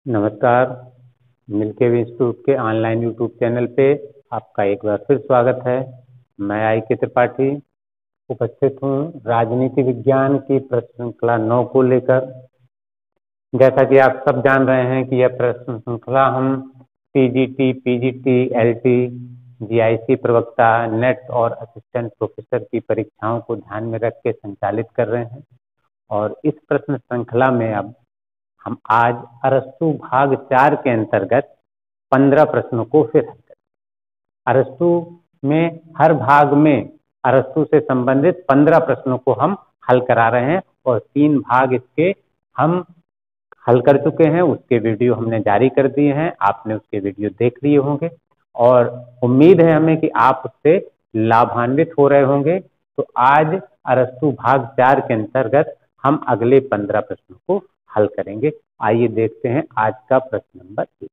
नमस्कार। मिलके भी इंस्टीट्यूट के ऑनलाइन यूट्यूब चैनल पे आपका एक बार फिर स्वागत है। मैं आई.के. त्रिपाठी उपस्थित हूँ राजनीति विज्ञान की प्रश्न श्रृंखला 9 को लेकर। जैसा कि आप सब जान रहे हैं कि यह प्रश्न श्रृंखला हम टीजीटी, पीजीटी, एलटी, जीआईसी प्रवक्ता, नेट और असिस्टेंट प्रोफेसर की परीक्षाओं को ध्यान में रख के संचालित कर रहे हैं। और इस प्रश्न श्रृंखला में अब हम आज अरस्तु भाग 4 के अंतर्गत 15 प्रश्नों को फिर हल करेंगे। अरस्तु में हर भाग में अरस्तु से संबंधित 15 प्रश्नों को हम हल करा रहे हैं और 3 भाग इसके हम हल कर चुके हैं। उसके वीडियो हमने जारी कर दिए हैं, आपने उसके वीडियो देख लिए होंगे और उम्मीद है हमें कि आप उससे लाभान्वित हो रहे होंगे। तो आज अरस्तु भाग 4 के अंतर्गत हम अगले 15 प्रश्नों को हल करेंगे। आइए देखते हैं आज का प्रश्न नंबर 1।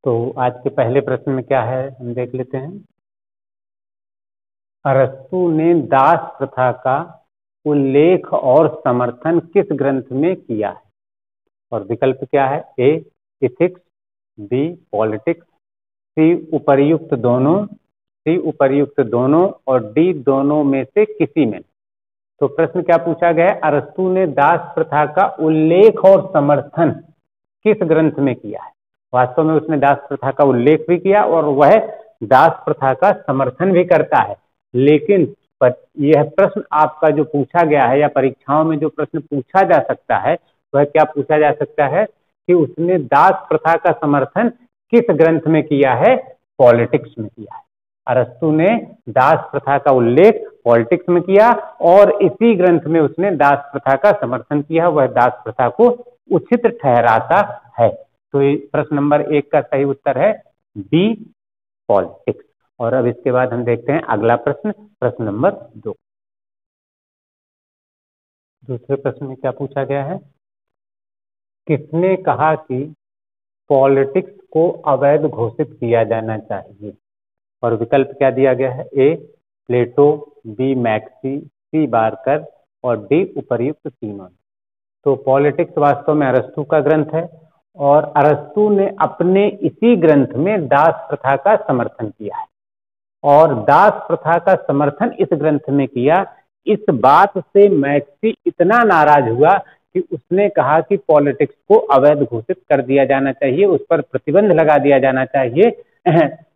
तो आज के पहले प्रश्न में क्या है हम देख लेते हैं। अरस्तु ने दास प्रथा का उल्लेख और समर्थन किस ग्रंथ में किया है? और विकल्प क्या है? ए इथिक्स, बी पॉलिटिक्स, सी उपर्युक्त दोनों और डी दोनों में से किसी में। तो प्रश्न क्या पूछा गया है? अरस्तु ने दास प्रथा का उल्लेख और समर्थन किस ग्रंथ में किया है? वास्तव में उसने दास प्रथा का उल्लेख भी किया और वह दास प्रथा का समर्थन भी करता है। लेकिन यह प्रश्न आपका जो पूछा गया है या परीक्षाओं में जो प्रश्न पूछा जा सकता है वह क्या पूछा जा सकता है कि उसने दास प्रथा का समर्थन किस ग्रंथ में किया है? पॉलिटिक्स में किया है। अरस्तु ने दास प्रथा का उल्लेख पॉलिटिक्स में किया और इसी ग्रंथ में उसने दास प्रथा का समर्थन किया। वह दास प्रथा को उचित ठहराता है। तो प्रश्न नंबर 1 का सही उत्तर है बी पॉलिटिक्स। और अब इसके बाद हम देखते हैं अगला प्रश्न, प्रश्न नंबर 2। दूसरे प्रश्न में क्या पूछा गया है? किसने कहा कि पॉलिटिक्स को अवैध घोषित किया जाना चाहिए? और विकल्प क्या दिया गया है? ए प्लेटो, बी मैक्सी, सी बार्कर और डी उपर्युक्त तीनों। तो पॉलिटिक्स वास्तव में अरस्तु का ग्रंथ है और अरस्तु ने अपने इसी ग्रंथ में दास प्रथा का समर्थन किया है। और दास प्रथा का समर्थन इस ग्रंथ में किया। इस बात से मैक्सी इतना नाराज हुआ कि उसने कहा कि पॉलिटिक्स को अवैध घोषित कर दिया जाना चाहिए, उस पर प्रतिबंध लगा दिया जाना चाहिए,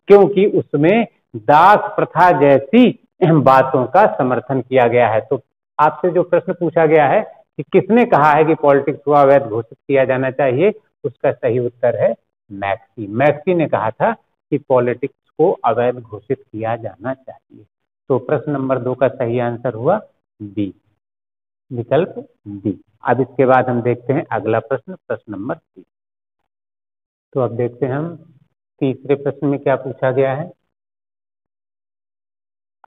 क्योंकि उसमें दास प्रथा जैसी बातों का समर्थन किया गया है। तो आपसे जो प्रश्न पूछा गया है कि किसने कहा है कि पॉलिटिक्स को अवैध घोषित किया जाना चाहिए, उसका सही उत्तर है मैक्सी। मैक्सी ने कहा था कि पॉलिटिक्स को अवैध घोषित किया जाना चाहिए। तो प्रश्न नंबर 2 का सही आंसर हुआ बी, विकल्प बी। अब इसके बाद हम देखते हैं अगला प्रश्न, प्रश्न नंबर 3। तो अब देखते हैं हम तीसरे प्रश्न में क्या पूछा गया है।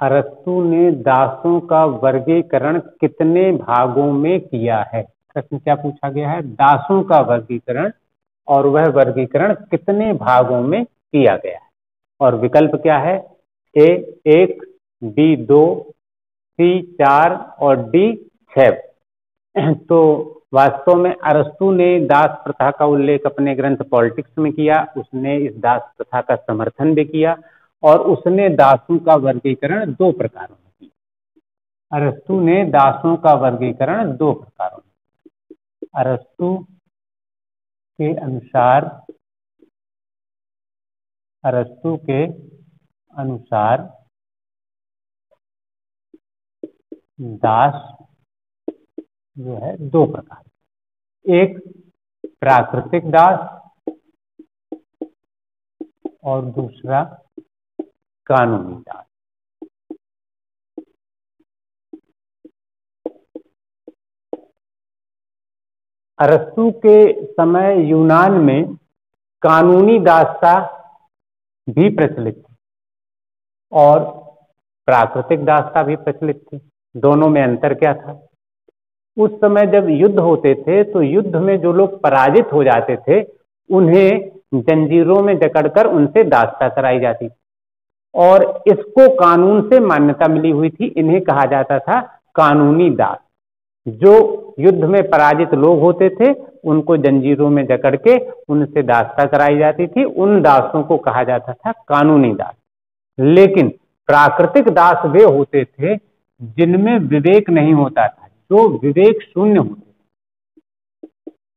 अरस्तु ने दासों का वर्गीकरण कितने भागों में किया है? प्रश्न क्या पूछा गया है? दासों का वर्गीकरण, और वह वर्गीकरण कितने भागों में किया गया है? और विकल्प क्या है? ए 1, बी 2, सी 4 और डी 6। तो वास्तव में अरस्तु ने दास प्रथा का उल्लेख अपने ग्रंथ पॉलिटिक्स में किया। उसने इस दास प्रथा का समर्थन भी किया और उसने दासों का वर्गीकरण 2 प्रकारों में किया। अरस्तु ने दासों का वर्गीकरण 2 प्रकारों में। अरस्तु के अनुसार दास जो है 2 प्रकार, एक प्राकृतिक दास और दूसरा कानूनी दास। अरस्तु के समय यूनान में कानूनी दासता भी प्रचलित थी और प्राकृतिक दासता भी प्रचलित थी। दोनों में अंतर क्या था? उस समय जब युद्ध होते थे तो युद्ध में जो लोग पराजित हो जाते थे उन्हें जंजीरों में जकड़कर उनसे दासता कराई जाती और इसको कानून से मान्यता मिली हुई थी। इन्हें कहा जाता था कानूनी दास। जो युद्ध में पराजित लोग होते थे उनको जंजीरों में जकड़ के उनसे दास्ता कराई जाती थी। उन दासों को कहा जाता था कानूनी दास। लेकिन प्राकृतिक दास वे होते थे जिनमें विवेक नहीं होता था, जो विवेक शून्य होते।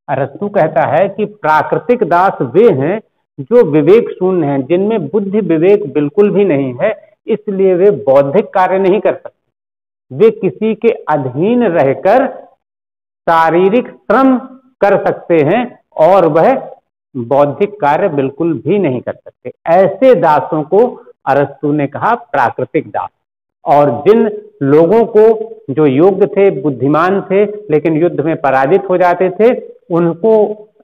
अरस्तु कहता है कि प्राकृतिक दास वे हैं जो विवेक शून्य हैं, जिनमें बुद्धि विवेक बिल्कुल भी नहीं है, इसलिए वे बौद्धिक कार्य नहीं कर सकते। वे किसी के अधीन रहकर शारीरिक श्रम कर सकते हैं और वह बौद्धिक कार्य बिल्कुल भी नहीं कर सकते। ऐसे दासों को अरस्तु ने कहा प्राकृतिक दास। और जिन लोगों को जो योग्य थे, बुद्धिमान थे, लेकिन युद्ध में पराजित हो जाते थे, उनको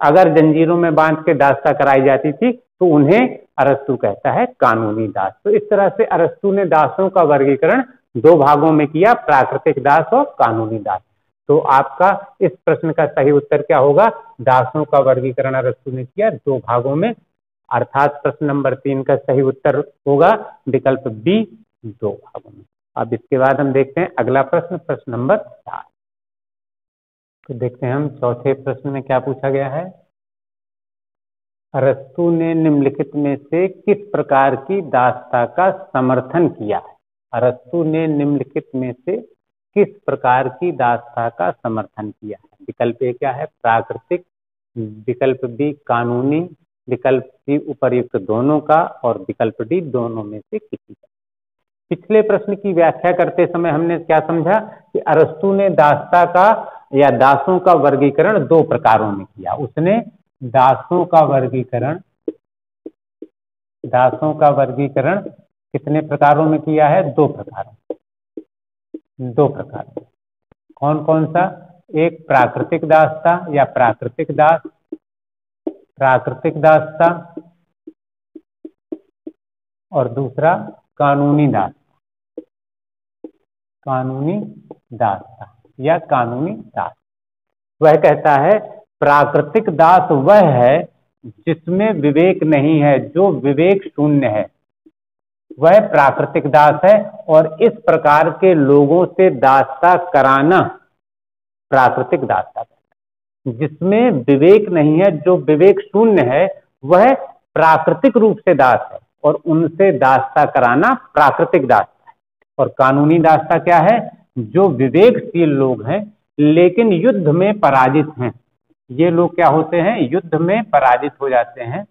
अगर जंजीरों में बांध के दास्ता कराई जाती थी तो उन्हें अरस्तु कहता है कानूनी दास। तो इस तरह से अरस्तु ने दासों का वर्गीकरण दो भागों में किया, प्राकृतिक दास और कानूनी दास। तो आपका इस प्रश्न का सही उत्तर क्या होगा? दासों का वर्गीकरण अरस्तु ने किया दो भागों में, अर्थात प्रश्न नंबर 3 का सही उत्तर होगा विकल्प बी, दो भागों में। अब इसके बाद हम देखते हैं अगला प्रश्न, प्रश्न नंबर 4। तो देखते हैं हम चौथे प्रश्न में क्या पूछा गया है। अरस्तु ने निम्नलिखित में से किस प्रकार की दास्ता का समर्थन किया है? अरस्तु ने निम्नलिखित में से किस प्रकार की दास्ता का समर्थन किया है? विकल्प ए क्या है? प्राकृतिक, विकल्प बी कानूनी, विकल्प सी उपर्युक्त दोनों का, और विकल्प डी दोनों में से किसी का। पिछले प्रश्न की व्याख्या करते समय हमने क्या समझा कि अरस्तु ने दास्ता का या दासों का वर्गीकरण दो प्रकारों में किया। उसने दासों का वर्गीकरण कितने प्रकारों में किया है? दो प्रकारों। कौन कौन सा? एक प्राकृतिक दास्ता या प्राकृतिक दास्ता, और दूसरा कानूनी दास्ता या कानूनी दास। वह कहता है प्राकृतिक दास वह है जिसमें विवेक नहीं है, जो विवेक शून्य है, वह प्राकृतिक दास है। और इस प्रकार के लोगों से दास्ता कराना प्राकृतिक दास्ता है। जिसमें विवेक नहीं है, जो विवेक शून्य है, वह प्राकृतिक रूप से दास है, और उनसे दास्ता कराना प्राकृतिक दास्ता है। और कानूनी दास्ता क्या है? जो विवेकशील लोग हैं लेकिन युद्ध में पराजित हैं। ये लोग क्या होते हैं? युद्ध में पराजित हो जाते हैं,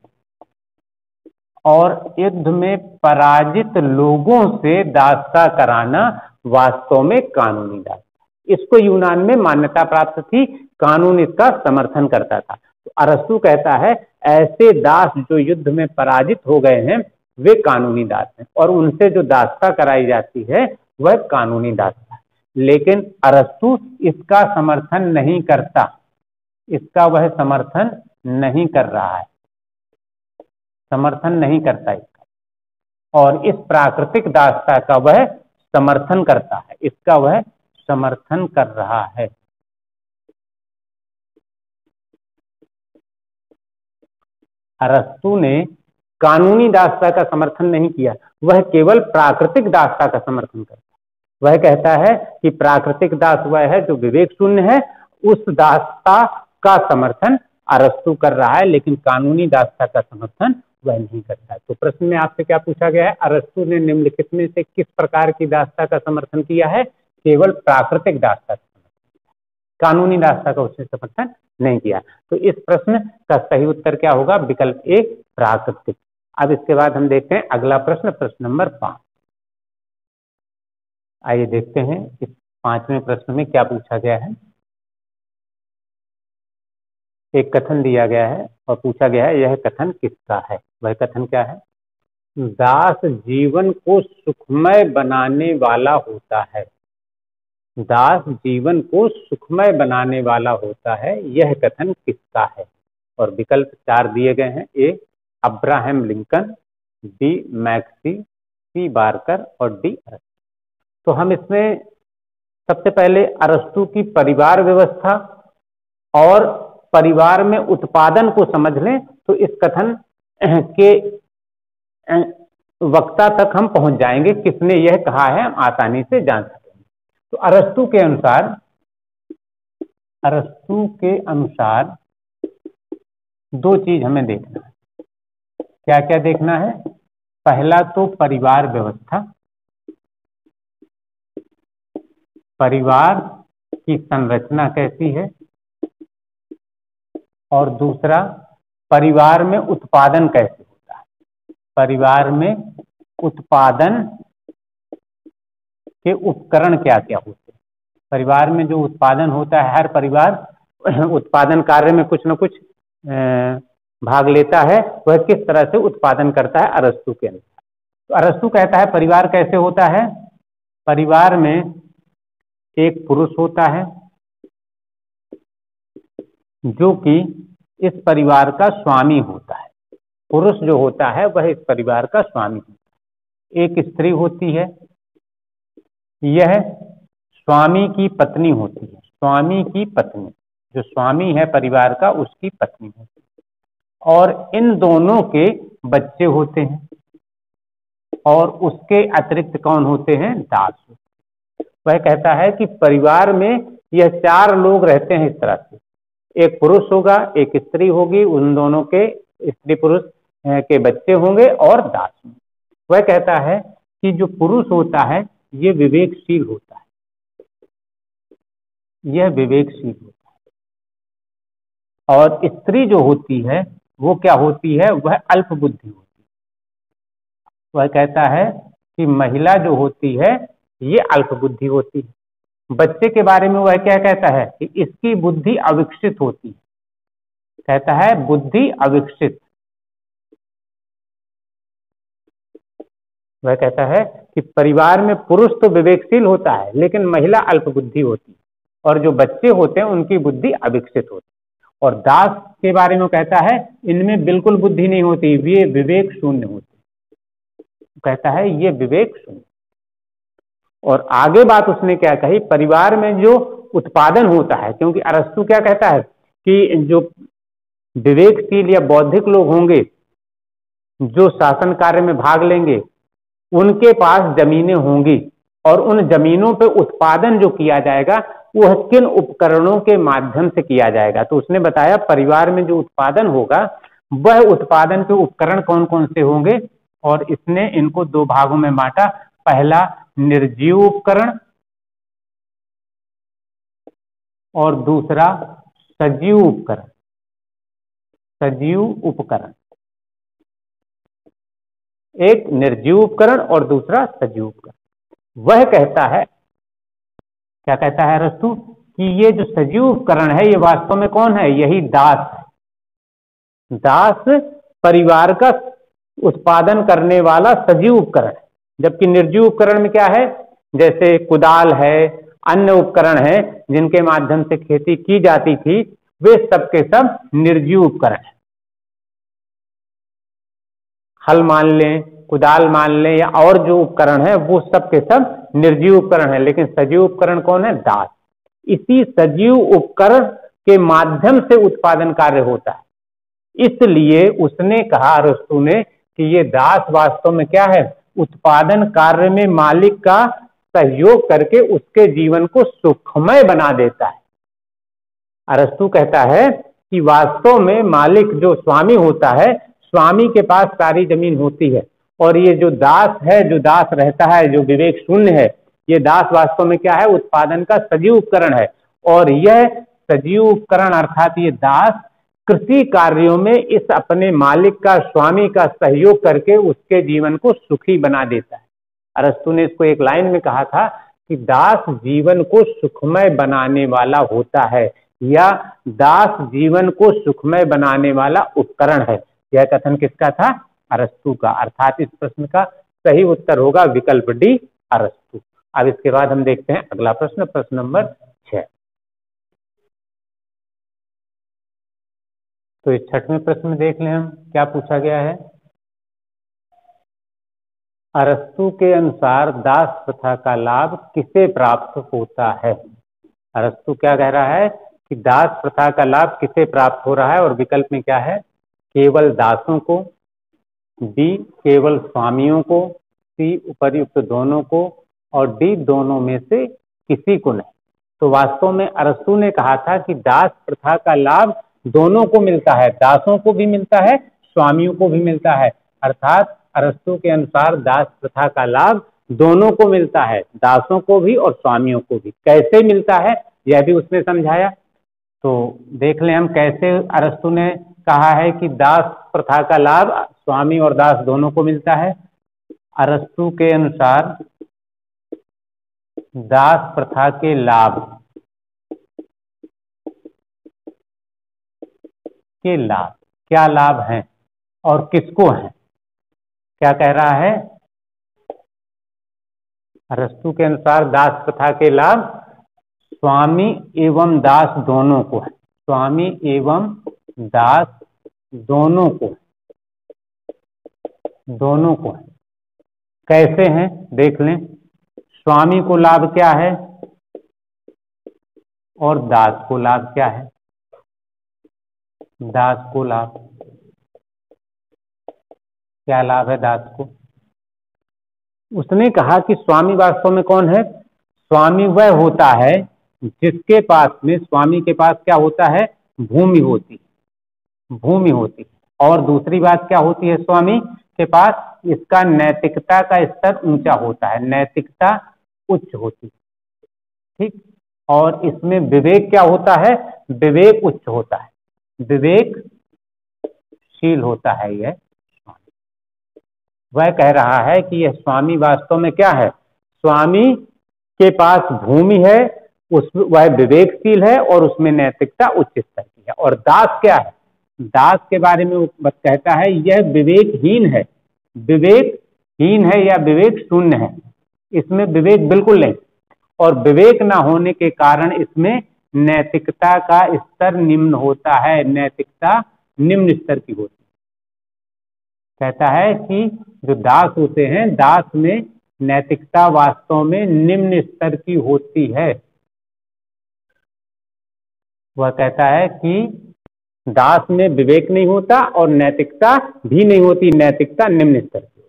और युद्ध में पराजित लोगों से दास्ता कराना वास्तव में कानूनी दास्ता। इसको यूनान में मान्यता प्राप्त थी, कानून इसका समर्थन करता था। तो अरस्तु कहता है ऐसे दास जो युद्ध में पराजित हो गए हैं वे कानूनी दास हैं, और उनसे जो दास्ता कराई जाती है वह कानूनी दास्ता है। लेकिन अरस्तु इसका समर्थन नहीं करता, इसका वह समर्थन नहीं कर रहा है, समर्थन नहीं करता इसका, और इस प्राकृतिक दास्ता का वह समर्थन करता है, इसका वह समर्थन कर रहा है। अरस्तु ने कानूनी दास्ता का समर्थन नहीं किया, वह केवल प्राकृतिक दास्ता का समर्थन करता है। वह कहता है कि प्राकृतिक दास वह है जो विवेक शून्य है, उस दास्ता का समर्थन अरस्तु कर रहा है, लेकिन कानूनी दास्ता का समर्थन वह नहीं करता है। तो प्रश्न में आपसे क्या पूछा गया है? अरस्तु ने निम्नलिखित में से किस प्रकार की दास्ता का समर्थन किया है? केवल प्राकृतिक दास्ता का समर्थन किया, कानूनी दास्ता का उसने समर्थन नहीं किया। तो इस प्रश्न का सही उत्तर क्या होगा? विकल्प ए, प्राकृतिक। अब इसके बाद हम देखते हैं अगला प्रश्न, प्रश्न नंबर 5। आइए देखते हैं इस 5वें प्रश्न में क्या पूछा गया है। एक कथन दिया गया है और पूछा गया है यह कथन किसका है? वह कथन क्या है? दास जीवन को सुखमय बनाने वाला होता है। दास जीवन को सुखमय बनाने वाला होता है, यह कथन किसका है? और विकल्प 4 दिए गए हैं। ए, अब्राहम लिंकन, बी, मैक्सी, सी, बार्कर, और डी, अरस्तु। तो हम इसमें सबसे पहले अरस्तु की परिवार व्यवस्था और परिवार में उत्पादन को समझ लें तो इस कथन के वक्ता तक हम पहुंच जाएंगे, किसने यह कहा है हम आसानी से जान सकेंगे। तो अरस्तु के अनुसार दो चीज हमें देखना है। क्या क्या देखना है? पहला तो परिवार व्यवस्था, परिवार की संरचना कैसी है, और दूसरा परिवार में उत्पादन कैसे होता है। परिवार में उत्पादन के उपकरण क्या क्या होते हैं। परिवार में जो उत्पादन होता है, हर परिवार उत्पादन कार्य में कुछ न कुछ भाग लेता है, वह किस तरह से उत्पादन करता है अरस्तु के अनुसार। तो अरस्तु कहता है परिवार कैसे होता है। परिवार में एक पुरुष होता है जो कि इस परिवार का स्वामी होता है। पुरुष जो होता है वह इस परिवार का स्वामी होता है। एक स्त्री होती है, यह स्वामी की पत्नी होती है। स्वामी की पत्नी, जो स्वामी है परिवार का, उसकी पत्नी होती है। और इन दोनों के बच्चे होते हैं, और उसके अतिरिक्त कौन होते हैं? दास। वह कहता है कि परिवार में यह चार लोग रहते हैं इस तरह से, एक पुरुष होगा, एक स्त्री होगी, उन दोनों के स्त्री पुरुष के बच्चे होंगे और दास होंगे। वह कहता है कि जो पुरुष होता है ये विवेकशील होता है, यह विवेकशील होता है। और स्त्री जो होती है वो क्या होती है? वह अल्प बुद्धि होती है। वह कहता है कि महिला जो होती है ये अल्प बुद्धि होती है। बच्चे के बारे में वह क्या कहता है कि इसकी बुद्धि अविकसित होती है। कहता है बुद्धि अविकसित। वह कहता है कि परिवार में पुरुष तो विवेकशील होता है लेकिन महिला अल्प बुद्धि होती है, और जो बच्चे होते हैं उनकी बुद्धि अविकसित होती है। और दास के बारे में कहता है इनमें बिल्कुल बुद्धि नहीं होती, ये विवेक शून्य होते। कहता है ये विवेक शून्य। और आगे बात उसने क्या कही, परिवार में जो उत्पादन होता है, क्योंकि अरस्तु क्या कहता है कि जो विवेकशील या बौद्धिक लोग होंगे जो शासन कार्य में भाग लेंगे, उनके पास जमीनें होंगी, और उन जमीनों पे उत्पादन जो किया जाएगा वह किन उपकरणों के माध्यम से किया जाएगा। तो उसने बताया परिवार में जो उत्पादन होगा वह उत्पादन के उपकरण कौन कौन से होंगे, और इसने इनको दो भागों में बांटा। पहला निर्जीव उपकरण और दूसरा सजीव उपकरण। सजीव उपकरण, एक निर्जीव उपकरण और दूसरा सजीव उपकरण। वह कहता है, क्या कहता है अरस्तु, कि ये जो सजीव उपकरण है ये वास्तव में कौन है? यही दास है। दास परिवार का उत्पादन करने वाला सजीव उपकरण है, जबकि निर्जीव उपकरण में क्या है? जैसे कुदाल है, अन्य उपकरण है जिनके माध्यम से खेती की जाती थी, वे सब के सब निर्जीव उपकरण है। हल मान लें, कुदाल मान लें, या और जो उपकरण है वो सब के सब निर्जीव उपकरण है। लेकिन सजीव उपकरण कौन है? दास। इसी सजीव उपकरण के माध्यम से उत्पादन कार्य होता है। इसलिए उसने कहा, अरस्तु ने, कि ये दास वास्तव में क्या है? उत्पादन कार्य में मालिक का सहयोग करके उसके जीवन को सुखमय बना देता है। अरस्तु कहता है कि वास्तव में मालिक जो स्वामी होता है, स्वामी के पास सारी जमीन होती है, और ये जो दास है, जो दास रहता है, जो विवेक शून्य है, ये दास वास्तव में क्या है? उत्पादन का सजीव उपकरण है। और यह सजीव उपकरण अर्थात ये दास कृषि कार्यों में इस अपने मालिक का, स्वामी का सहयोग करके उसके जीवन को सुखी बना देता है। अरस्तु ने इसको एक लाइन में कहा था कि दास जीवन को सुखमय बनाने वाला होता है, या दास जीवन को सुखमय बनाने वाला उपकरण है। यह कथन किसका था? अरस्तु का। अर्थात इस प्रश्न का सही उत्तर होगा विकल्प डी, अरस्तु। अब इसके बाद हम देखते हैं अगला प्रश्न, प्रश्न नंबर 6। तो इस 6वें प्रश्न में देख लें हम क्या पूछा गया है। अरस्तु के अनुसार दास प्रथा का लाभ किसे प्राप्त होता है? अरस्तु क्या कह रहा है कि दास प्रथा का लाभ किसे प्राप्त हो रहा है, और विकल्प में क्या है? केवल दासों को, बी केवल स्वामियों को, सी उपर्युक्त दोनों को, और डी दोनों में से किसी को नहीं। तो वास्तव में अरस्तु ने कहा था कि दास प्रथा का लाभ दोनों को मिलता है, दासों को भी मिलता है, स्वामियों को भी मिलता है। अर्थात अरस्तु के अनुसार दास प्रथा का लाभ दोनों को मिलता है, दासों को भी और स्वामियों को भी। कैसे मिलता है यह भी उसने समझाया। तो देख लें हम कैसे अरस्तु ने कहा है कि दास प्रथा का लाभ स्वामी और दास दोनों को मिलता है। अरस्तु के अनुसार दास प्रथा के लाभ क्या लाभ हैं और किसको हैं? क्या कह रहा है? अरस्तु के अनुसार दास प्रथा के लाभ स्वामी एवं दास दोनों को है, स्वामी एवं दास दोनों को है। कैसे हैं देख लें। स्वामी को लाभ क्या है और दास को लाभ क्या है? दास को लाभ क्या लाभ है दास को? उसने कहा कि स्वामी वास्तव में कौन है? स्वामी वह होता है जिसके पास में, स्वामी के पास क्या होता है? भूमि होती है। और दूसरी बात क्या होती है? स्वामी के पास इसका नैतिकता का स्तर ऊंचा होता है, नैतिकता उच्च होती है, ठीक। और इसमें विवेक क्या होता है? विवेक उच्च होता है, विवेकशील होता है यह स्वामी। वह कह रहा है कि यह स्वामी वास्तव में क्या है? स्वामी के पास भूमि है, वह विवेकशील है और उसमें नैतिकता उच्च स्तर की है। और दास क्या है? दास के बारे में वो कहता है यह विवेकहीन है या विवेक शून्य है, इसमें विवेक बिल्कुल नहीं, और विवेक ना होने के कारण इसमें नैतिकता का स्तर निम्न होता है, नैतिकता निम्न स्तर की होती है। कहता है कि जो दास होते हैं, दास में नैतिकता वास्तव में निम्न स्तर की होती है। वह कहता है कि दास में विवेक नहीं होता और नैतिकता भी नहीं होती, नैतिकता निम्न स्तर की।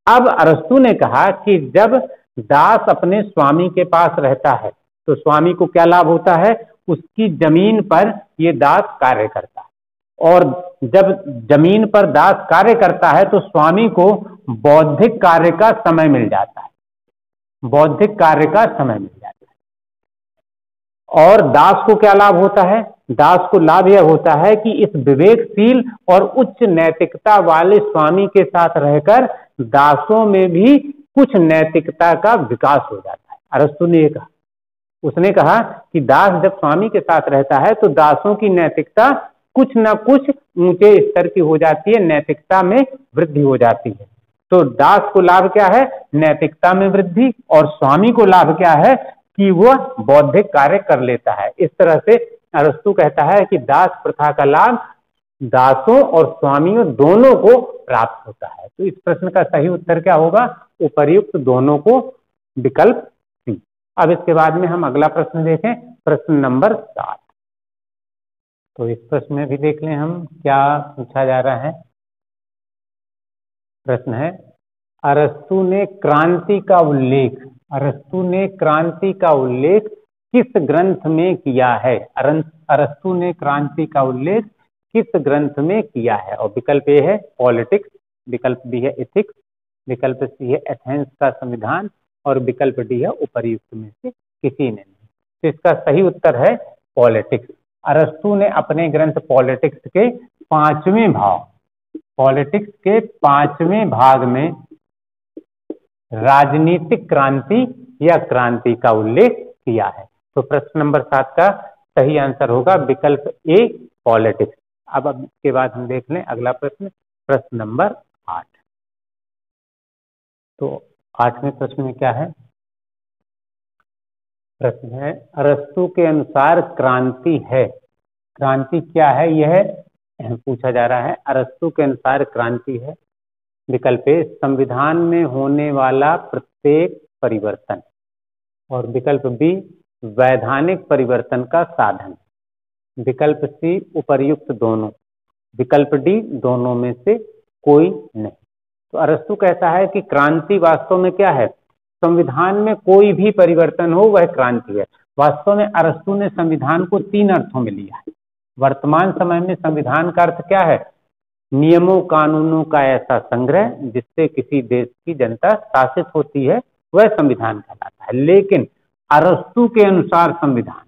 अब अरस्तु ने कहा कि जब दास अपने स्वामी के पास रहता है तो स्वामी को क्या लाभ होता है? उसकी जमीन पर ये दास कार्य करता है, और जब जमीन पर दास कार्य करता है तो स्वामी को बौद्धिक कार्य का समय मिल जाता है, और दास को क्या लाभ होता है? दास को लाभ यह होता है कि इस विवेकशील और उच्च नैतिकता वाले स्वामी के साथ रहकर दासों में भी कुछ नैतिकता का विकास हो जाता है। अरस्तु ने कहा, उसने कहा कि दास जब स्वामी के साथ रहता है तो दासों की नैतिकता कुछ न कुछ ऊंचे स्तर की हो जाती है, नैतिकता में वृद्धि हो जाती है। तो दास को लाभ क्या है? नैतिकता में वृद्धि, और स्वामी को लाभ क्या है? कि वह बौद्धिक कार्य कर लेता है। इस तरह से अरस्तु कहता है कि दास प्रथा का लाभ दासों और स्वामियों दोनों को प्राप्त होता है। तो इस प्रश्न का सही उत्तर क्या होगा? उपर्युक्त दोनों को, विकल्प सी। अब इसके बाद में हम अगला प्रश्न देखें, प्रश्न नंबर 7। तो इस प्रश्न में भी देख लें हम क्या पूछा जा रहा है। प्रश्न है, अरस्तु ने क्रांति का उल्लेख किस ग्रंथ में किया है? अरस्तु ने क्रांति का उल्लेख किस ग्रंथ में किया है? और विकल्प ए है पॉलिटिक्स, विकल्प बी है एथिक्स, विकल्प सी है एथेंस का संविधान, और विकल्प डी है उपर्युक्त में से किसी ने नहीं। तो इसका सही उत्तर है पॉलिटिक्स। अरस्तु ने अपने ग्रंथ पॉलिटिक्स के 5वें भाग में राजनीतिक क्रांति या क्रांति का उल्लेख किया है। तो प्रश्न नंबर 7 का सही आंसर होगा विकल्प ए पॉलिटिक्स। अब इसके बाद हम देख लें अगला प्रश्न, प्रश्न नंबर 8। तो 8वें प्रश्न में क्या है? प्रश्न है, अरस्तु के अनुसार क्रांति क्या है? यह पूछा जा रहा है। अरस्तु के अनुसार क्रांति है, विकल्प ए संविधान में होने वाला प्रत्येक परिवर्तन, और विकल्प बी वैधानिक परिवर्तन का साधन, विकल्प सी उपर्युक्त दोनों, विकल्प डी दोनों में से कोई नहीं। तो अरस्तु कहता है कि क्रांति वास्तव में क्या है? संविधान में कोई भी परिवर्तन हो वह क्रांति है। वास्तव में अरस्तु ने संविधान को 3 अर्थों में लिया है। वर्तमान समय में संविधान का अर्थ क्या है? नियमों कानूनों का ऐसा संग्रह जिससे किसी देश की जनता शासित होती है, वह संविधान कहलाता है। लेकिन अरस्तू के अनुसार संविधान,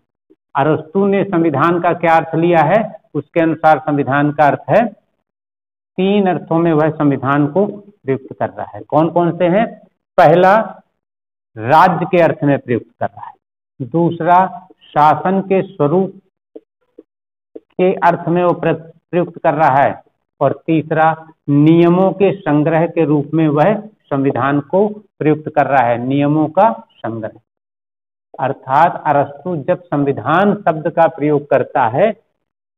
अरस्तू ने संविधान का क्या अर्थ लिया है? उसके अनुसार संविधान का अर्थ है, 3 अर्थों में वह संविधान को प्रयुक्त कर रहा है। कौन कौन से हैं? पहला, राज्य के अर्थ में प्रयुक्त कर रहा है। दूसरा, शासन के स्वरूप के अर्थ में वो प्रयुक्त कर रहा है। और तीसरा, नियमों के संग्रह के रूप में वह संविधान को प्रयुक्त कर रहा है, नियमों का संग्रह। अर्थात अरस्तू जब संविधान शब्द का प्रयोग करता है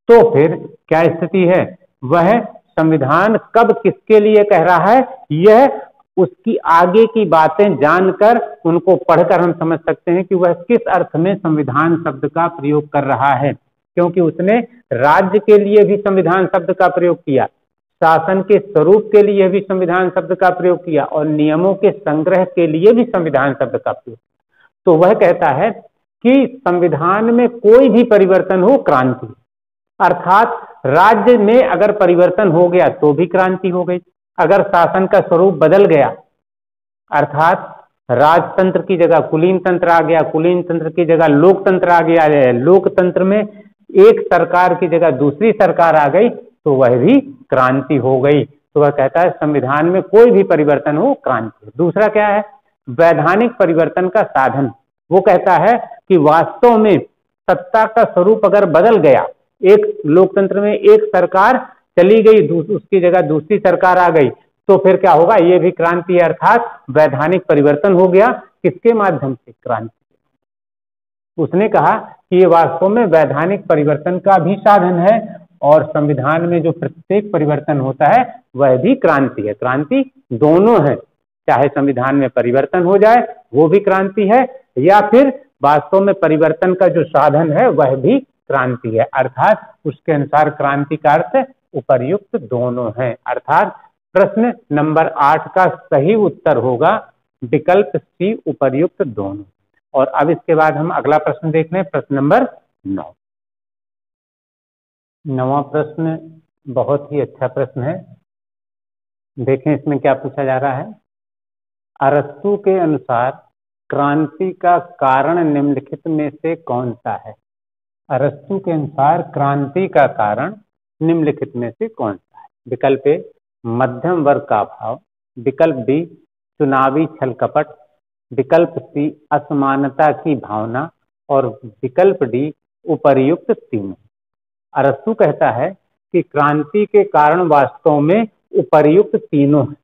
तो फिर क्या स्थिति है? वह संविधान कब किसके लिए कह रहा है, यह उसकी आगे की बातें जानकर, उनको पढ़कर हम समझ सकते हैं कि वह किस अर्थ में संविधान शब्द का प्रयोग कर रहा है। क्योंकि उसने राज्य के लिए भी संविधान शब्द का प्रयोग किया, शासन के स्वरूप के लिए भी संविधान शब्द का प्रयोग किया और नियमों के संग्रह के लिए भी संविधान शब्द का प्रयोग। तो वह कहता है कि संविधान में कोई भी परिवर्तन हो, क्रांति। अर्थात राज्य में अगर परिवर्तन हो गया तो भी क्रांति हो गई। अगर शासन का स्वरूप बदल गया, अर्थात राजतंत्र की जगह कुलीन तंत्र आ गया, कुलीन तंत्र की जगह लोकतंत्र आ गया, लोकतंत्र में एक सरकार की जगह दूसरी सरकार आ गई, तो वह भी क्रांति हो गई। तो वह कहता है संविधान में कोई भी परिवर्तन हो, क्रांति। दूसरा क्या है? वैधानिक परिवर्तन का साधन। वो कहता है कि वास्तव में सत्ता का स्वरूप अगर बदल गया, एक लोकतंत्र में एक सरकार चली गई, उसकी जगह दूसरी सरकार आ गई, तो फिर क्या होगा? ये भी क्रांति है। अर्थात वैधानिक परिवर्तन हो गया, किसके माध्यम से? क्रांति। उसने कहा कि ये वास्तव में वैधानिक परिवर्तन का भी साधन है और संविधान में जो प्रत्येक परिवर्तन होता है वह भी क्रांति है। क्रांति दोनों है, चाहे संविधान में परिवर्तन हो जाए वो भी क्रांति है, या फिर वास्तव में परिवर्तन का जो साधन है वह भी क्रांति है। अर्थात उसके अनुसार क्रांति का अर्थ उपर्युक्त दोनों है। अर्थात प्रश्न नंबर 8 का सही उत्तर होगा विकल्प सी, उपर्युक्त दोनों। और अब इसके बाद हम अगला प्रश्न देख रहे हैं, प्रश्न नंबर 9। 9वां प्रश्न बहुत ही अच्छा प्रश्न है। देखें इसमें क्या पूछा जा रहा है। अरस्तू के अनुसार क्रांति का कारण निम्नलिखित में से कौन सा है? अरस्तू के अनुसार क्रांति का कारण निम्नलिखित में से कौन सा है? विकल्प ए, मध्यम वर्ग का अभाव। विकल्प बी, चुनावी छल कपट। विकल्प सी, असमानता की भावना। और विकल्प डी, उपर्युक्त तीनों। अरस्तू कहता है कि क्रांति के कारण वास्तव में उपर्युक्त तीनों है।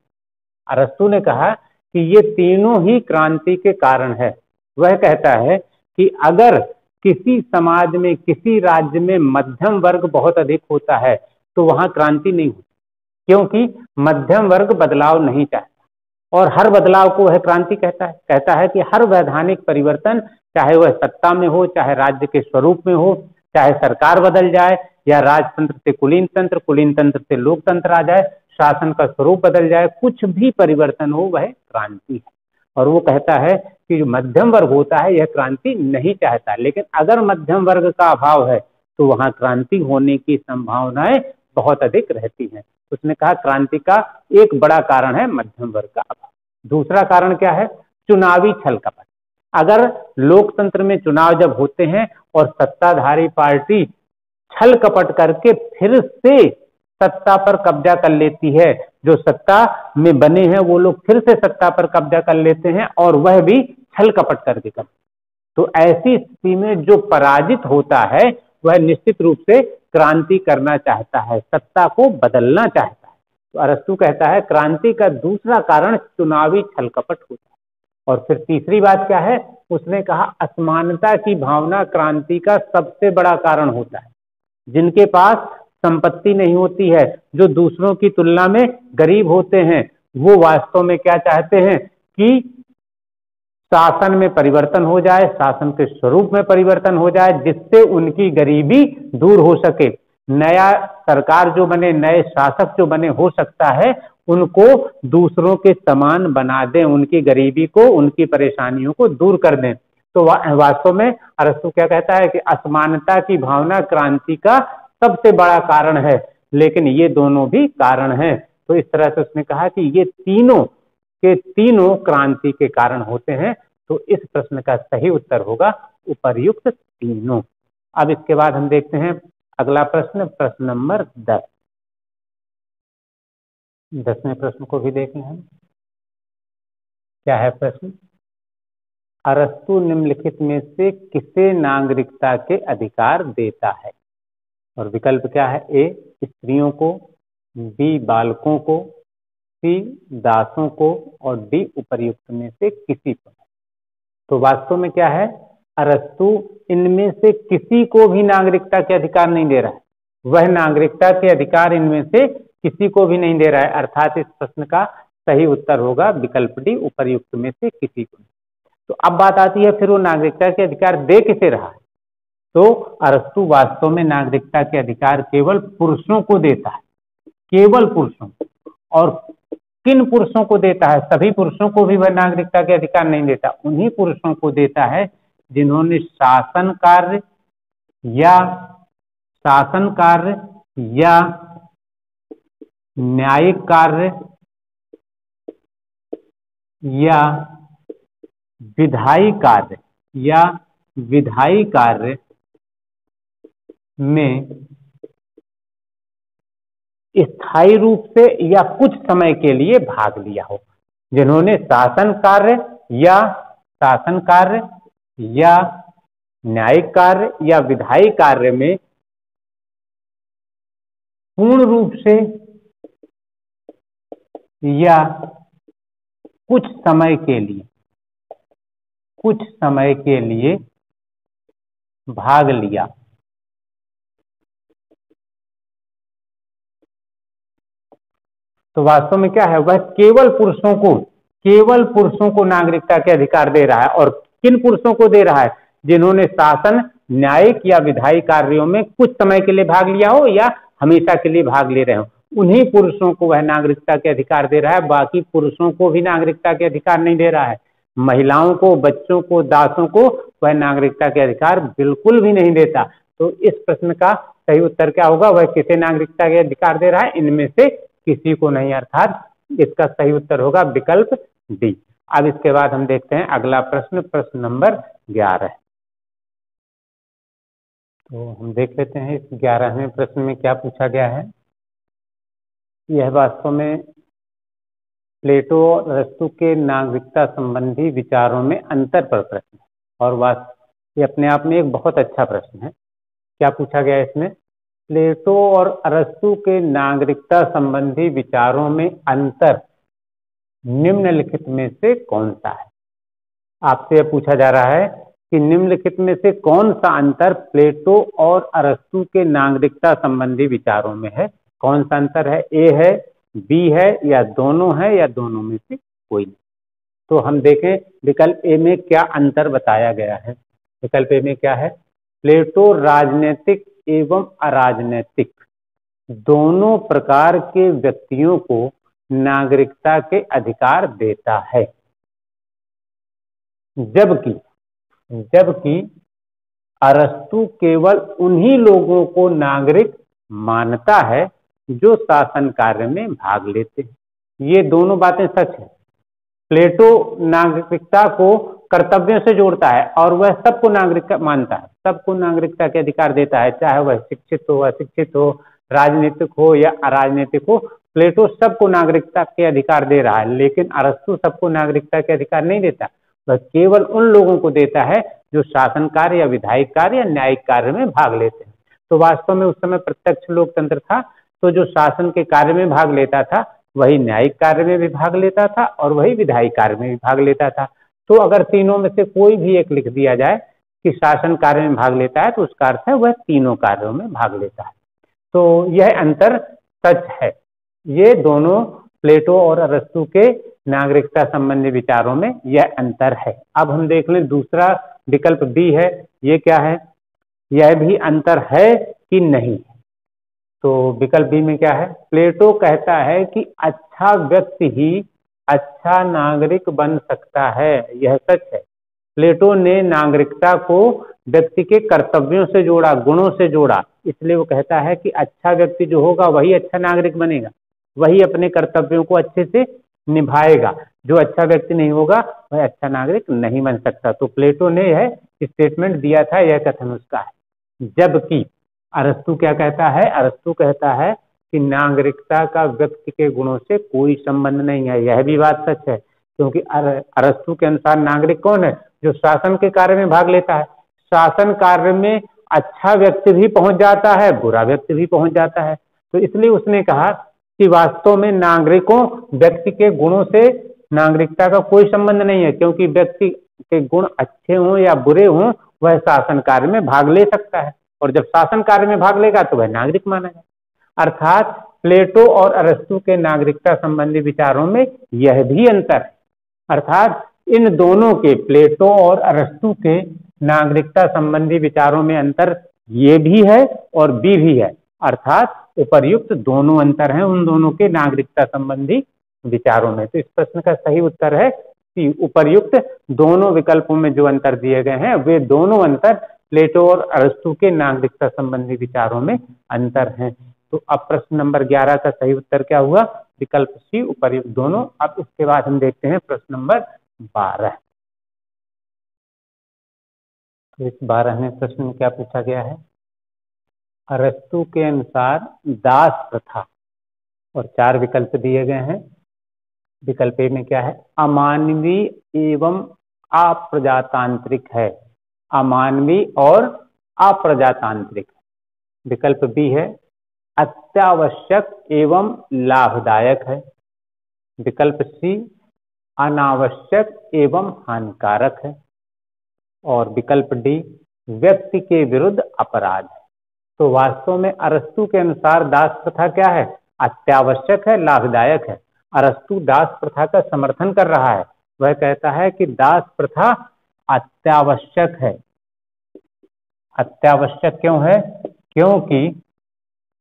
अरस्तू ने कहा कि ये तीनों ही क्रांति के कारण है। वह कहता है कि अगर किसी समाज में, किसी राज्य में मध्यम वर्ग बहुत अधिक होता है तो वहां क्रांति नहीं होती, क्योंकि मध्यम वर्ग बदलाव नहीं चाहता और हर बदलाव को वह क्रांति कहता है। कहता है कि हर वैधानिक परिवर्तन, चाहे वह सत्ता में हो, चाहे राज्य के स्वरूप में हो, चाहे सरकार बदल जाए या राजतंत्र से कुलीन तंत्र, कुलीन तंत्र से लोकतंत्र आ जाए, शासन का स्वरूप बदल जाए, कुछ भी परिवर्तन हो वह क्रांति है। और वो कहता है कि जो मध्यम वर्ग होता है यह क्रांति नहीं चाहता, लेकिन अगर मध्यम वर्ग का अभाव है तो वहां क्रांति होने की संभावनाएं बहुत अधिक रहती हैं। उसने कहा क्रांति का एक बड़ा कारण है मध्यम वर्ग का अभाव। दूसरा कारण क्या है? चुनावी छल कपट। अगर लोकतंत्र में चुनाव जब होते हैं और सत्ताधारी पार्टी छल कपट करके फिर से सत्ता पर कब्जा कर लेती है, जो सत्ता में बने हैं वो लोग फिर से सत्ता पर कब्जा कर लेते हैं और वह भी छल कपट करके करते, तो ऐसी स्थिति में जो पराजित होता है वह निश्चित रूप से क्रांति करना चाहता है, सत्ता को बदलना चाहता है। तो अरस्तू कहता है क्रांति का दूसरा कारण चुनावी छल कपट होता है। और फिर तीसरी बात क्या है? उसने कहा असमानता की भावना क्रांति का सबसे बड़ा कारण होता है। जिनके पास संपत्ति नहीं होती है, जो दूसरों की तुलना में गरीब होते हैं, वो वास्तव में क्या चाहते हैं कि शासन में परिवर्तन हो जाए, शासन के स्वरूप में परिवर्तन हो जाए, जिससे उनकी गरीबी दूर हो सके। नया सरकार जो बने, नए शासक जो बने, हो सकता है उनको दूसरों के समान बना दें, उनकी गरीबी को, उनकी परेशानियों को दूर कर दें। तो वास्तव में अरस्तू क्या कहता है कि असमानता की भावना क्रांति का सबसे बड़ा कारण है, लेकिन ये दोनों भी कारण हैं। तो इस तरह से उसने कहा कि ये तीनों के तीनों क्रांति के कारण होते हैं। तो इस प्रश्न का सही उत्तर होगा उपर्युक्त तीनों। अब इसके बाद हम देखते हैं अगला प्रश्न, प्रश्न नंबर 10। 10वें प्रश्न को भी देखें हम। क्या है प्रश्न? अरस्तु निम्नलिखित में से किसे नागरिकता के अधिकार देता है? और विकल्प क्या है? ए स्त्रियों को, बी बालकों को, सी दासों को और डी उपर्युक्त में से किसी को। तो वास्तव में क्या है? अरस्तु इनमें से किसी को भी नागरिकता के अधिकार नहीं दे रहा है। वह नागरिकता के अधिकार इनमें से किसी को भी नहीं दे रहा है, अर्थात इस प्रश्न का सही उत्तर होगा विकल्प डी उपर्युक्त में से किसी को। तो अब बात आती है फिर वो नागरिकता के अधिकार दे किसे रहा है? तो अरस्तु वास्तव में नागरिकता के अधिकार केवल पुरुषों को देता है, केवल पुरुषों। और किन पुरुषों को देता है? सभी पुरुषों को भी वह नागरिकता के अधिकार नहीं देता, उन्हीं पुरुषों को देता है जिन्होंने शासन कार्य या न्यायिक कार्य या विधायी कार्य में स्थायी रूप से या कुछ समय के लिए भाग लिया हो। जिन्होंने शासन कार्य या न्यायिक कार्य या विधायी कार्य में पूर्ण रूप से या कुछ समय के लिए भाग लिया। तो वास्तव में क्या है? वह केवल पुरुषों को नागरिकता के अधिकार दे रहा है। और किन पुरुषों को दे रहा है? जिन्होंने शासन, न्यायिक या विधायी कार्यों में कुछ समय के लिए भाग लिया हो या हमेशा के लिए भाग ले रहे हो, उन्हीं पुरुषों को वह नागरिकता के अधिकार दे रहा है। बाकी पुरुषों को भी नागरिकता के अधिकार नहीं दे रहा है। महिलाओं को, बच्चों को, दासों को वह नागरिकता के अधिकार बिल्कुल भी नहीं देता। तो इस प्रश्न का सही उत्तर क्या होगा? वह किसे नागरिकता के अधिकार दे रहा है? इनमें से किसी को नहीं, अर्थात इसका सही उत्तर होगा विकल्प डी। अब इसके बाद हम देखते हैं अगला प्रश्न, प्रश्न नंबर 11। तो हम देख लेते हैं इस 11वें प्रश्न में क्या पूछा गया है। यह वास्तव में प्लेटो और अरस्तु के नागरिकता संबंधी विचारों में अंतर पर प्रश्न है, और ये अपने आप में एक बहुत अच्छा प्रश्न है। क्या पूछा गया है इसमें? प्लेटो और अरस्तु के नागरिकता संबंधी विचारों में अंतर निम्नलिखित में से कौन सा है? आपसे यह पूछा जा रहा है कि निम्नलिखित में से कौन सा अंतर प्लेटो और अरस्तु के नागरिकता संबंधी विचारों में है? कौन सा अंतर है? ए है, बी है या दोनों है या दोनों में से कोई नहीं। तो हम देखें विकल्प ए में क्या अंतर बताया गया है। विकल्प ए में क्या है? प्लेटो राजनीतिक एवं अराजनीतिक दोनों प्रकार के व्यक्तियों को नागरिकता के अधिकार देता है, जबकि अरस्तु केवल उन्हीं लोगों को नागरिक मानता है जो शासन कार्य में भाग लेते हैं। ये दोनों बातें सच है। प्लेटो नागरिकता को कर्तव्यों से जोड़ता है और वह सबको नागरिक मानता है, सबको नागरिकता के अधिकार देता है, चाहे वह शिक्षित हो, अशिक्षित हो, राजनीतिक हो या अराजनीतिक हो। प्लेटो सबको नागरिकता के अधिकार दे रहा है, लेकिन अरस्तु सबको नागरिकता के अधिकार नहीं देता। वह केवल उन लोगों को देता है जो शासन कार्य या विधायिक कार्य या न्यायिक कार्य में भाग लेते हैं। तो वास्तव में उस समय प्रत्यक्ष लोकतंत्र था, तो जो शासन के कार्य में भाग लेता था वही न्यायिक कार्य में भी भाग लेता था और वही विधायिक कार्य में भी भाग लेता था। तो अगर तीनों में से कोई भी एक लिख दिया जाए कि शासन कार्य में भाग लेता है, तो उसका अर्थ है वह तीनों कार्यों में भाग लेता है। तो यह अंतर सच है। ये दोनों प्लेटो और अरस्तु के नागरिकता संबंधी विचारों में यह अंतर है। अब हम देख लें दूसरा विकल्प बी है, ये क्या है? यह भी अंतर है कि नहीं। तो विकल्प बी में क्या है? प्लेटो कहता है कि अच्छा व्यक्ति ही अच्छा नागरिक बन सकता है, यह सच है। प्लेटो ने नागरिकता को व्यक्ति के कर्तव्यों से जोड़ा, गुणों से जोड़ा। इसलिए वो कहता है कि अच्छा व्यक्ति जो होगा वही अच्छा नागरिक बनेगा, वही अपने कर्तव्यों को अच्छे से निभाएगा। जो अच्छा व्यक्ति नहीं होगा वह अच्छा नागरिक नहीं बन सकता। तो प्लेटो ने यह स्टेटमेंट दिया था, यह कथन उसका है। जबकि अरस्तु क्या कहता है? अरस्तु कहता है कि नागरिकता का व्यक्ति के गुणों से कोई संबंध नहीं है। यह भी बात सच है, क्योंकि अरस्तु के अनुसार नागरिक कौन है? जो शासन के कार्य में भाग लेता है। शासन कार्य में अच्छा व्यक्ति भी पहुंच जाता है, बुरा व्यक्ति भी पहुंच जाता है। तो इसलिए उसने कहा कि वास्तव में नागरिकों व्यक्ति के गुणों से नागरिकता का कोई संबंध नहीं है, क्योंकि व्यक्ति के गुण अच्छे हों या बुरे हों वह शासन कार्य में भाग ले सकता है, और जब शासन कार्य में भाग लेगा तो वह नागरिक माना जाए। अर्थात प्लेटो और अरस्तु के नागरिकता संबंधी विचारों में यह भी अंतर है। अर्थात इन दोनों के, प्लेटो और अरस्तु के नागरिकता संबंधी विचारों में अंतर ये भी है और बी भी है। अर्थात उपर्युक्त दोनों अंतर हैं उन दोनों के नागरिकता संबंधी विचारों में। तो इस प्रश्न का सही उत्तर है कि उपर्युक्त दोनों विकल्पों में जो अंतर दिए गए हैं वे दोनों अंतर प्लेटो और अरस्तु के नागरिकता संबंधी विचारों में अंतर हैं। तो अब प्रश्न नंबर 11 का सही उत्तर क्या हुआ? विकल्प सी, उपर्युक्त दोनों। अब इसके बाद हम देखते हैं प्रश्न नंबर 12। तो इस 12वें प्रश्न में क्या पूछा गया है? अरस्तु के अनुसार दास प्रथा, और 4 विकल्प दिए गए हैं। विकल्प ए में क्या है? अमानवीय एवं अप्रजातांत्रिक है। अमानवीय और अप्रजातांत्रिक। विकल्प बी है अत्यावश्यक एवं लाभदायक है। विकल्प सी अनावश्यक एवं हानिकारक है। और विकल्प डी व्यक्ति के विरुद्ध अपराध है। तो वास्तव में अरस्तु के अनुसार दास प्रथा क्या है? अत्यावश्यक है, लाभदायक है। अरस्तु दास प्रथा का समर्थन कर रहा है। वह कहता है कि दास प्रथा अत्यावश्यक है। अत्यावश्यक क्यों है? क्योंकि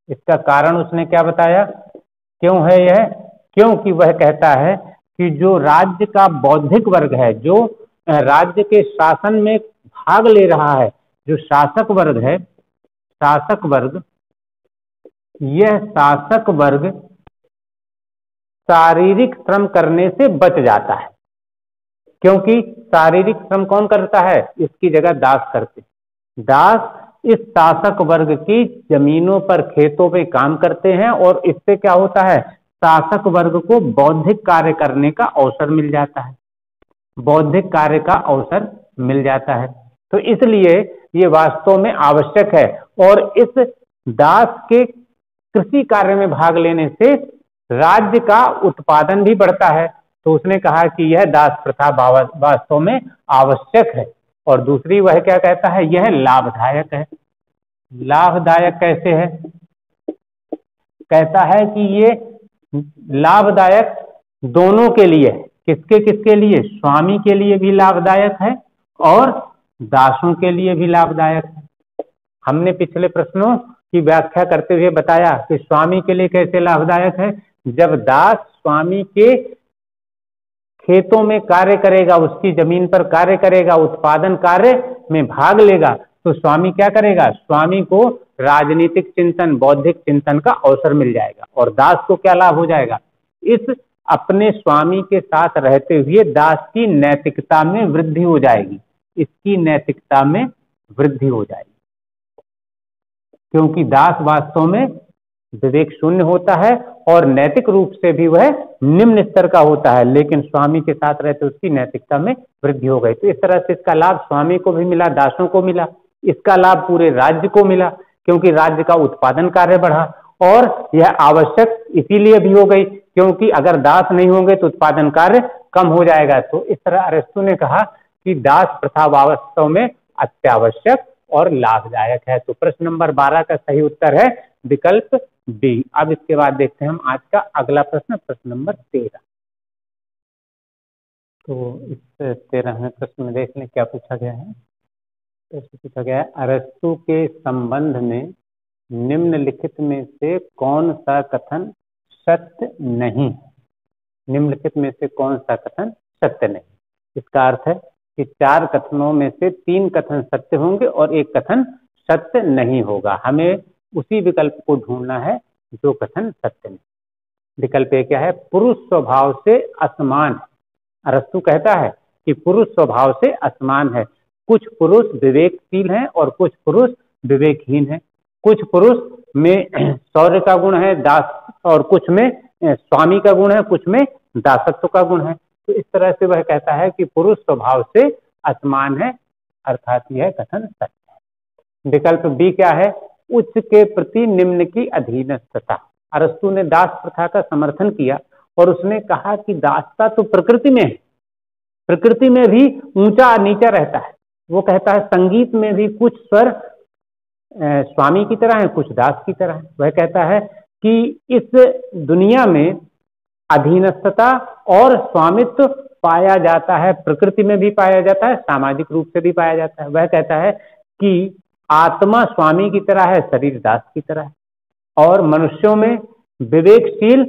इसका कारण उसने क्या बताया? क्यों है यह? क्योंकि वह कहता है कि जो राज्य का बौद्धिक वर्ग है, जो राज्य के शासन में भाग ले रहा है, जो शासक वर्ग है, शासक वर्ग, यह शासक वर्ग शारीरिक श्रम करने से बच जाता है। क्योंकि शारीरिक श्रम कौन करता है? इसकी जगह दास करते। दास इस शासक वर्ग की जमीनों पर, खेतों पे काम करते हैं, और इससे क्या होता है? शासक वर्ग को बौद्धिक कार्य करने का अवसर मिल जाता है। बौद्धिक कार्य का अवसर मिल जाता है। तो इसलिए ये वास्तव में आवश्यक है। और इस दास के कृषि कार्य में भाग लेने से राज्य का उत्पादन भी बढ़ता है। तो उसने कहा कि यह दास प्रथा वास्तव में आवश्यक है। और दूसरी वह क्या कहता है? यह लाभदायक है। लाभदायक कैसे है? कहता है कि ये लाभदायक दोनों के लिए है। किसके किसके लिए? स्वामी के लिए भी लाभदायक है और दासों के लिए भी लाभदायक है। हमने पिछले प्रश्नों की व्याख्या करते हुए बताया कि स्वामी के लिए कैसे लाभदायक है। जब दास स्वामी के खेतों में कार्य करेगा, उसकी जमीन पर कार्य करेगा, उत्पादन कार्य में भाग लेगा, तो स्वामी क्या करेगा? स्वामी को राजनीतिक चिंतन, बौद्धिक चिंतन का अवसर मिल जाएगा। और दास को क्या लाभ हो जाएगा? इस अपने स्वामी के साथ रहते हुए दास की नैतिकता में वृद्धि हो जाएगी। इसकी नैतिकता में वृद्धि हो जाएगी, क्योंकि दास वास्तव में विवेक शून्य होता है और नैतिक रूप से भी वह निम्न स्तर का होता है, लेकिन स्वामी के साथ रहते उसकी नैतिकता में वृद्धि हो गई। तो इस तरह से इसका लाभ स्वामी को भी मिला, दासों को मिला, इसका लाभ पूरे राज्य को मिला, क्योंकि राज्य का उत्पादन कार्य बढ़ा। और यह आवश्यक इसीलिए भी हो गई क्योंकि अगर दास नहीं होंगे तो उत्पादन कार्य कम हो जाएगा। तो इस तरह अरस्तु ने कहा कि दास प्रथा वास्तव में अत्यावश्यक और लाभदायक है। तो प्रश्न नंबर 12 का सही उत्तर है विकल्प बी। अब इसके बाद देखते हैं हम आज का अगला प्रश्न, प्रश्न नंबर 13। तो इस 13वें प्रश्न में देख लें क्या पूछा गया है। तो पूछा गया है अरस्तु के संबंध में निम्नलिखित में से कौन सा कथन सत्य नहीं? निम्नलिखित में से कौन सा कथन सत्य नहीं? इसका अर्थ है कि 4 कथनों में से 3 कथन सत्य होंगे और 1 कथन सत्य नहीं होगा। हमें उसी विकल्प को ढूंढना है जो कथन सत्य नहीं। विकल्प ए क्या है? पुरुष स्वभाव से असमान। अरस्तु कहता है कि पुरुष स्वभाव से असमान है। कुछ पुरुष विवेकशील हैं और कुछ पुरुष विवेकहीन हैं। कुछ पुरुष में शौर्य का गुण है, दास, और कुछ में स्वामी का गुण है, कुछ में दासत्व का गुण है। तो इस तरह से वह कहता है कि पुरुष स्वभाव से असमान है, अर्थात यह कथन सत्य है। विकल्प बी क्या है? उच्च के प्रति निम्न की अधीनस्थता। अरस्तु ने दास प्रथा का समर्थन किया और उसने कहा कि दासता तो प्रकृति में है, प्रकृति में भी ऊंचा नीचा रहता है। वो कहता है संगीत में भी कुछ स्वर स्वामी की तरह है, कुछ दास की तरह है। वह कहता है कि इस दुनिया में अधीनस्थता और स्वामित्व पाया जाता है, प्रकृति में भी पाया जाता है, सामाजिक रूप से भी पाया जाता है। वह कहता है कि आत्मा स्वामी की तरह है, शरीर दास की तरह है, और मनुष्यों में विवेकशील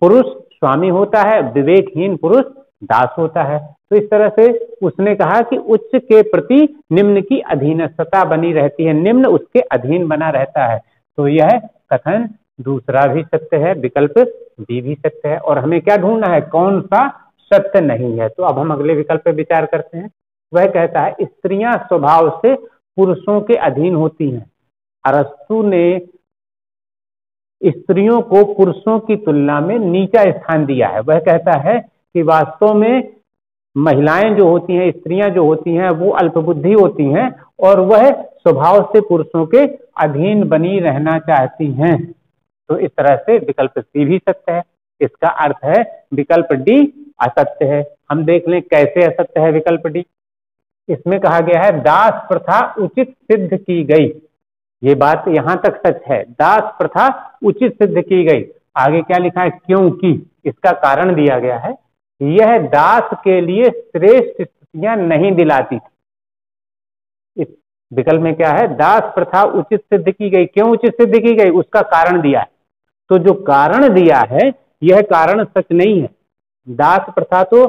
पुरुष स्वामी होता है, विवेकहीन पुरुष दास होता है। तो इस तरह से उसने कहा कि उच्च के प्रति निम्न की अधीनस्थता बनी रहती है, निम्न उसके अधीन बना रहता है। तो यह कथन दूसरा भी सत्य है, विकल्प बी भी सत्य है। और हमें क्या ढूंढना है? कौन सा सत्य नहीं है। तो अब हम अगले विकल्प पे विचार करते हैं। वह कहता है स्त्रियां स्वभाव से पुरुषों के अधीन होती हैं। अरस्तु ने स्त्रियों को पुरुषों की तुलना में नीचा स्थान दिया है। वह कहता है कि वास्तव में महिलाएं जो होती हैं, स्त्रियां जो होती हैं, वो अल्पबुद्धि होती हैं और वह स्वभाव से पुरुषों के अधीन बनी रहना चाहती हैं। तो इस तरह से विकल्प सी भी सत्य है। इसका अर्थ है विकल्प डी असत्य है। हम देख लें कैसे असत्य है विकल्प डी। इसमें कहा गया है दास प्रथा उचित सिद्ध की गई। ये बात यहां तक सच है, दास प्रथा उचित सिद्ध की गई। आगे क्या लिखा है? क्योंकि इसका कारण दिया गया है, यह दास के लिए श्रेष्ठ स्थितियां नहीं दिलाती थी। इस विकल्प में क्या है? दास प्रथा उचित सिद्ध की गई। क्यों उचित सिद्ध की गई? उसका कारण दिया है। तो जो कारण दिया है यह कारण सच नहीं है। दास प्रथा तो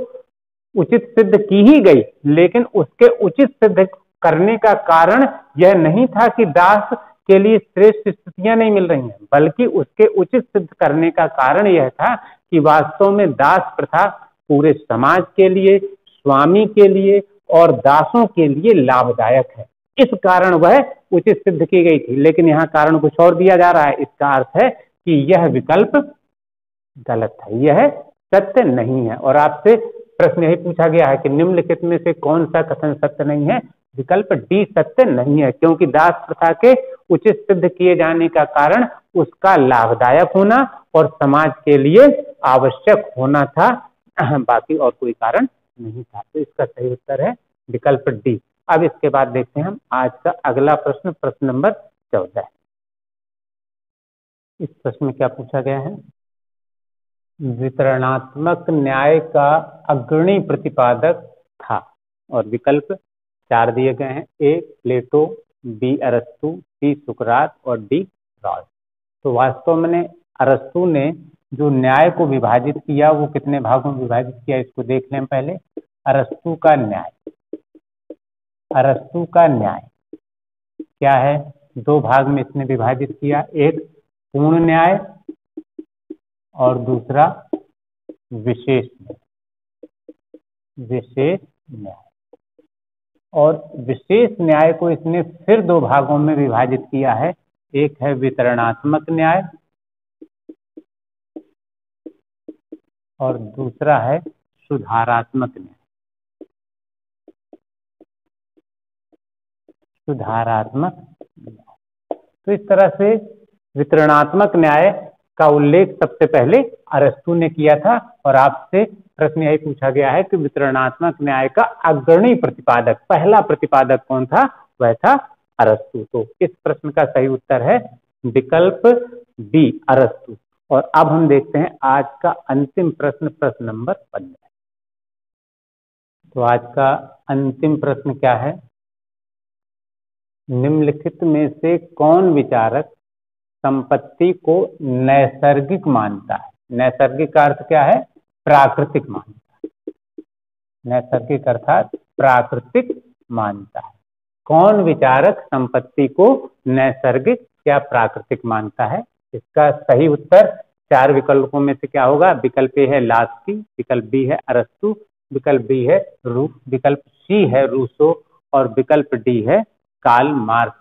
उचित सिद्ध की ही गई, लेकिन उसके उचित सिद्ध करने का कारण यह नहीं था कि दास के लिए श्रेष्ठ स्थितियां नहीं मिल रही हैं, बल्कि उसके उचित सिद्ध करने का कारण यह था कि वास्तव में दास प्रथा पूरे समाज के लिए, स्वामी के लिए और दासों के लिए लाभदायक है। इस कारण वह उचित सिद्ध की गई थी। लेकिन यहाँ कारण कुछ और दिया जा रहा है। इसका अर्थ है कि यह विकल्प गलत है, यह सत्य नहीं है। और आपसे प्रश्न यही पूछा गया है कि निम्नलिखित में से कौन सा कथन सत्य नहीं है? विकल्प डी सत्य नहीं है, क्योंकि दास प्रथा के उचित सिद्ध किए जाने का कारण उसका लाभदायक होना और समाज के लिए आवश्यक होना था, बाकी और कोई कारण नहीं था। तो इसका सही उत्तर है विकल्प डी। अब इसके बाद देखते हैं हम आज का अगला प्रश्न, प्रश्न नंबर 14। इस प्रश्न में क्या पूछा गया है? वितरणात्मक न्याय का अग्रणी प्रतिपादक था, और विकल्प 4 दिए गए हैं। ए प्लेटो, बी अरस्तु, सी सुकरात और डी रॉड। तो वास्तव में अरस्तु ने जो न्याय को विभाजित किया वो कितने भागों में विभाजित किया, इसको देख लें पहले। अरस्तु का न्याय, अरस्तु का न्याय क्या है? 2 भाग में इसने विभाजित किया, एक पूर्ण न्याय और दूसरा विशेष न्याय। विशेष न्याय और विशेष न्याय को इसने फिर 2 भागों में विभाजित किया है। एक है वितरणात्मक न्याय और दूसरा है सुधारात्मक न्याय। सुधारात्मक न्याय। तो इस तरह से वितरणात्मक न्याय का उल्लेख सबसे पहले अरस्तु ने किया था, और आपसे प्रश्न यही पूछा गया है कि वितरणात्मक न्याय का अग्रणी प्रतिपादक, पहला प्रतिपादक कौन था? वह था अरस्तु। तो इस प्रश्न का सही उत्तर है विकल्प बी अरस्तु। और अब हम देखते हैं आज का अंतिम प्रश्न, प्रश्न नंबर 15। तो आज का अंतिम प्रश्न क्या है? निम्नलिखित में से कौन विचारक संपत्ति को नैसर्गिक मानता है? नैसर्गिक का अर्थ क्या है? प्राकृतिक मानता है। नैसर्गिक अर्थात प्राकृतिक मानता है। कौन विचारक संपत्ति को नैसर्गिक या प्राकृतिक मानता है? इसका सही उत्तर 4 विकल्पों में से क्या होगा? विकल्प ए है लास्की, विकल्प बी है अरस्तु, विकल्प बी है विकल्प सी है रूसो और विकल्प डी है कार्ल मार्क्स।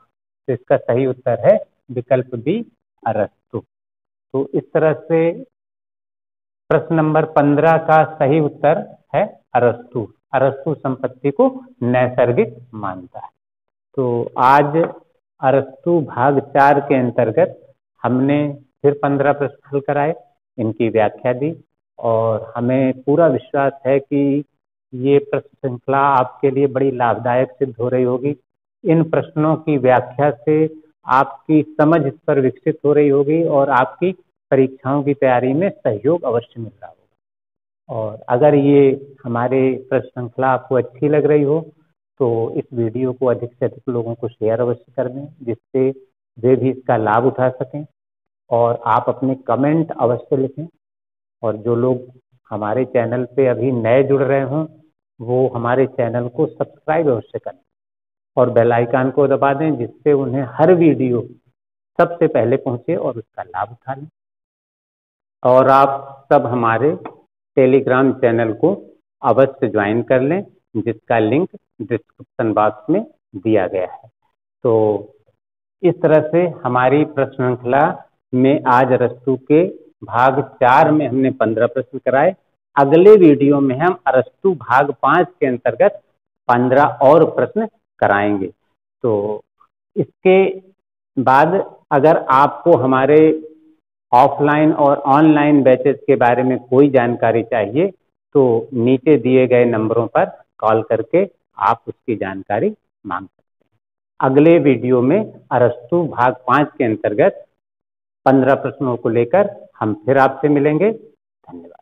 तो इसका सही उत्तर है विकल्प बी अरस्तु। तो इस तरह से प्रश्न नंबर 15 का सही उत्तर है अरस्तु। अरस्तु संपत्ति को नैसर्गिक मानता है। तो आज अरस्तु भाग 4 के अंतर्गत हमने फिर 15 प्रश्न हल कराए, इनकी व्याख्या दी और हमें पूरा विश्वास है कि ये प्रश्न श्रृंखला आपके लिए बड़ी लाभदायक सिद्ध हो रही होगी। इन प्रश्नों की व्याख्या से आपकी समझ इस पर विकसित हो रही होगी और आपकी परीक्षाओं की तैयारी में सहयोग अवश्य मिल रहा होगा। और अगर ये हमारे प्रश्न श्रृंखला आपको अच्छी लग रही हो तो इस वीडियो को अधिक से अधिक लोगों को शेयर अवश्य कर दें, जिससे वे भी इसका लाभ उठा सकें। और आप अपने कमेंट अवश्य लिखें। और जो लोग हमारे चैनल पे अभी नए जुड़ रहे हों वो हमारे चैनल को सब्सक्राइब अवश्य करें और बेल आइकन को दबा दें, जिससे उन्हें हर वीडियो सबसे पहले पहुंचे और उसका लाभ उठा लें। और आप सब हमारे टेलीग्राम चैनल को अवश्य ज्वाइन कर लें, जिसका लिंक डिस्क्रिप्शन बॉक्स में दिया गया है। तो इस तरह से हमारी प्रश्न श्रृंखला में आज अरस्तु के भाग 4 में हमने 15 प्रश्न कराए। अगले वीडियो में हम अरस्तु भाग 5 के अंतर्गत 15 और प्रश्न कराएंगे। तो इसके बाद अगर आपको हमारे ऑफलाइन और ऑनलाइन बैचेस के बारे में कोई जानकारी चाहिए तो नीचे दिए गए नंबरों पर कॉल करके आप उसकी जानकारी मांग सकते हैं। अगले वीडियो में अरस्तु भाग 5 के अंतर्गत 15 प्रश्नों को लेकर हम फिर आपसे मिलेंगे। धन्यवाद।